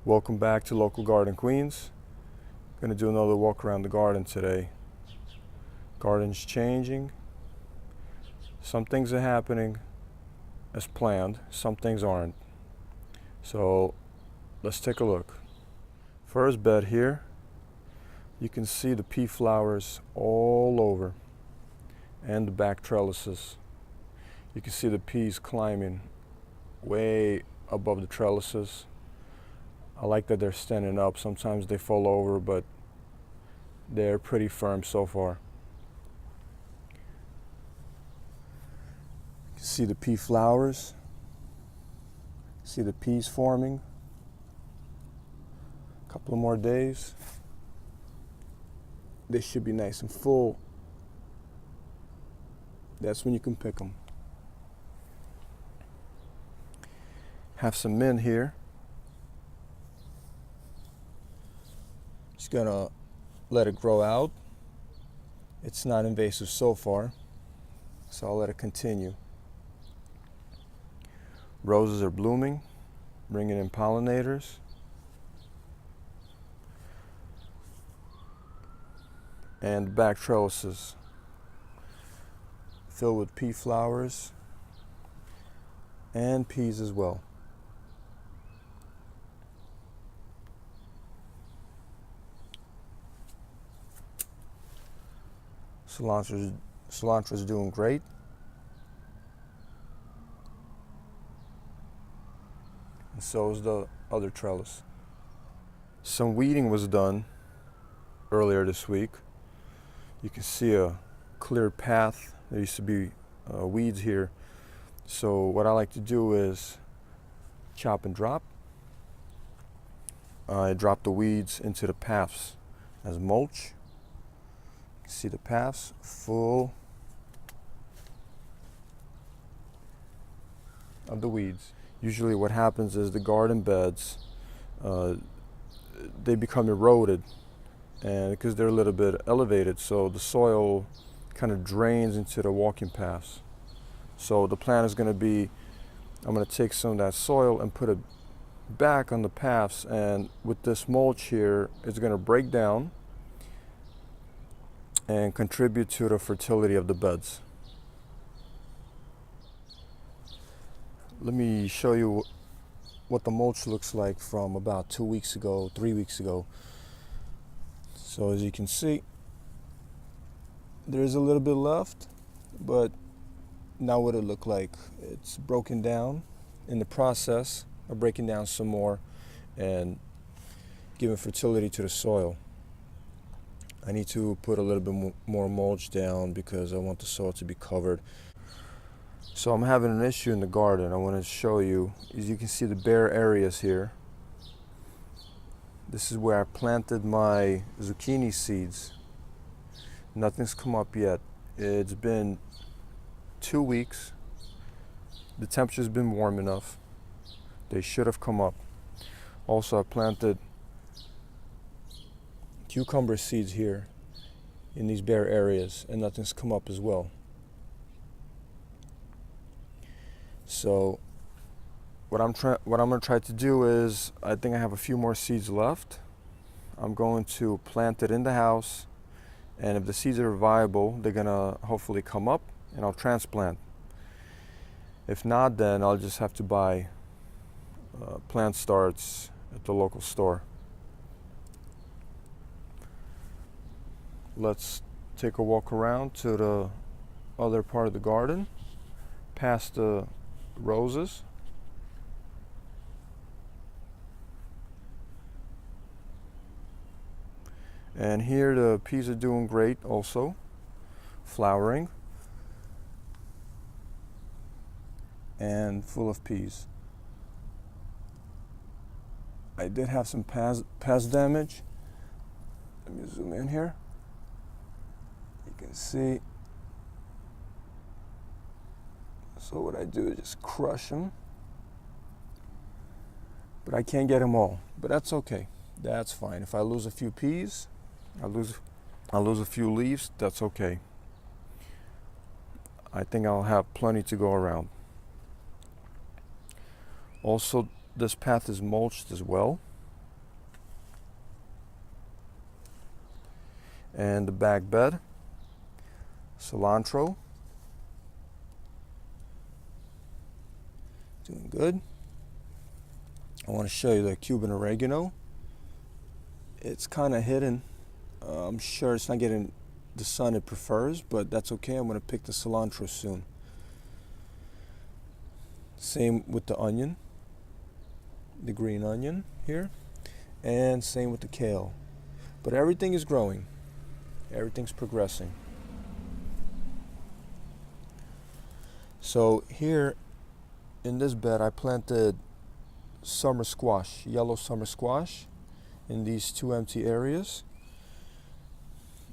Welcome back to Local Garden Queens. Gonna do another walk around the garden today. Garden's changing. Some things are happening as planned, some things aren't. So let's take a look. First bed here, you can see the pea flowers all over and the back trellises. You can see the peas climbing way above the trellises. I like that they're standing up. Sometimes they fall over, but they're pretty firm so far. You can see the pea flowers. See the peas forming. A couple of more days. They should be nice and full. That's when you can pick them. Have some mint here. Just gonna let it grow out. It's not invasive so far, so I'll let it continue. Roses are blooming, bringing in pollinators. And back trellises filled with pea flowers and peas as well. Cilantro's doing great. And so is the other trellis. Some weeding was done earlier this week. You can see a clear path. There used to be weeds here. So what I like to do is chop and drop. I drop the weeds into the paths as mulch. See the paths full of the weeds. Usually what happens is the garden beds, they become eroded, and because they're a little bit elevated, so the soil kind of drains into the walking paths. So the plan is going to be, I'm going to take some of that soil and put it back on the paths, and with this mulch here, it's going to break down and contribute to the fertility of the beds. Let me show you what the mulch looks like from about 2 weeks ago, 3 weeks ago. So as you can see, there's a little bit left, but now what it looked like, it's broken down. In the process of breaking down some more and giving fertility to the soil. I need to put a little bit more mulch down because I want the soil to be covered. So I'm having an issue in the garden. I want to show you. As you can see the bare areas here. This is where I planted my zucchini seeds. Nothing's come up yet. It's been 2 weeks. The temperature's been warm enough. They should have come up. Also, I planted cucumber seeds here in these bare areas, and nothing's come up as well. So what I'm going to try to do is, I think I have a few more seeds left. I'm going to plant it in the house, and if the seeds are viable, they're going to hopefully come up, and I'll transplant. If not, then I'll just have to buy plant starts at the local store. Let's take a walk around to the other part of the garden, past the roses. And here the peas are doing great also, flowering and full of peas. I did have some pest damage. Let me zoom in here. You can see. So what I do is just crush them. But I can't get them all. But that's okay. That's fine. If I lose a few peas, I lose a few leaves, that's okay. I think I'll have plenty to go around. Also, this path is mulched as well. And the back bed, cilantro, doing good. I want to show you the Cuban oregano. It's kind of hidden. I'm sure it's not getting the sun it prefers, but that's okay. I'm going to pick the cilantro soon. Same with the onion, the green onion here, and same with the kale. But everything is growing. Everything's progressing. So here in this bed I planted summer squash, yellow summer squash, in these two empty areas.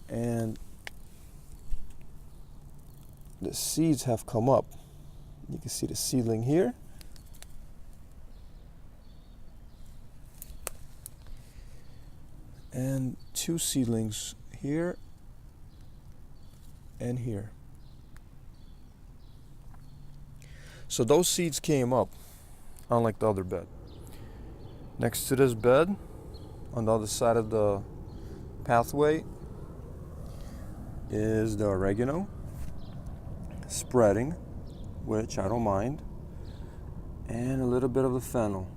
And the seeds have come up. You can see the seedling here. And two seedlings here and here. So those seeds came up, unlike the other bed. Next to this bed, on the other side of the pathway, is the oregano spreading, which I don't mind, and a little bit of the fennel.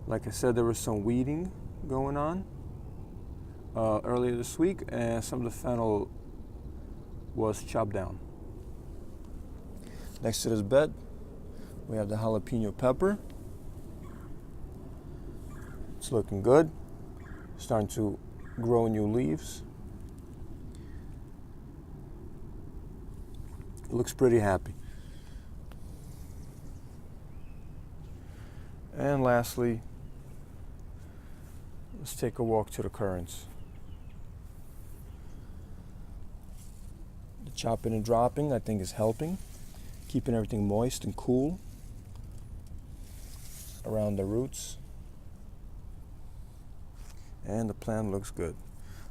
Like I said, there was some weeding going on earlier this week, and some of the fennel was chopped down. Next to this bed, we have the jalapeno pepper. It's looking good. Starting to grow new leaves. It looks pretty happy. And lastly, let's take a walk to the currants. The chopping and dropping, I think, is helping, keeping everything moist and cool around the roots. And the plant looks good.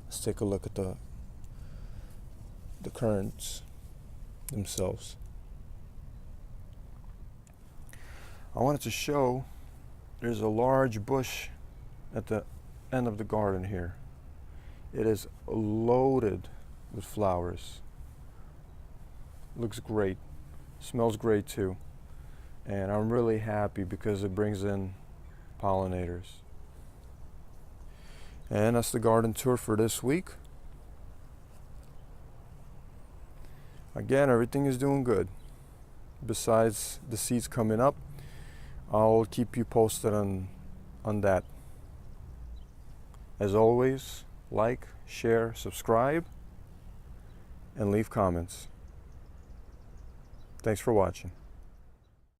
Let's take a look at the currants themselves. I wanted to show there's a large bush at the end of the garden here. It is loaded with flowers. Looks great. Smells great too. And I'm really happy because it brings in pollinators. And that's the garden tour for this week. Again, everything is doing good. Besides the seeds coming up, I'll keep you posted on that. As always, like, share, subscribe, and leave comments. Thanks for watching.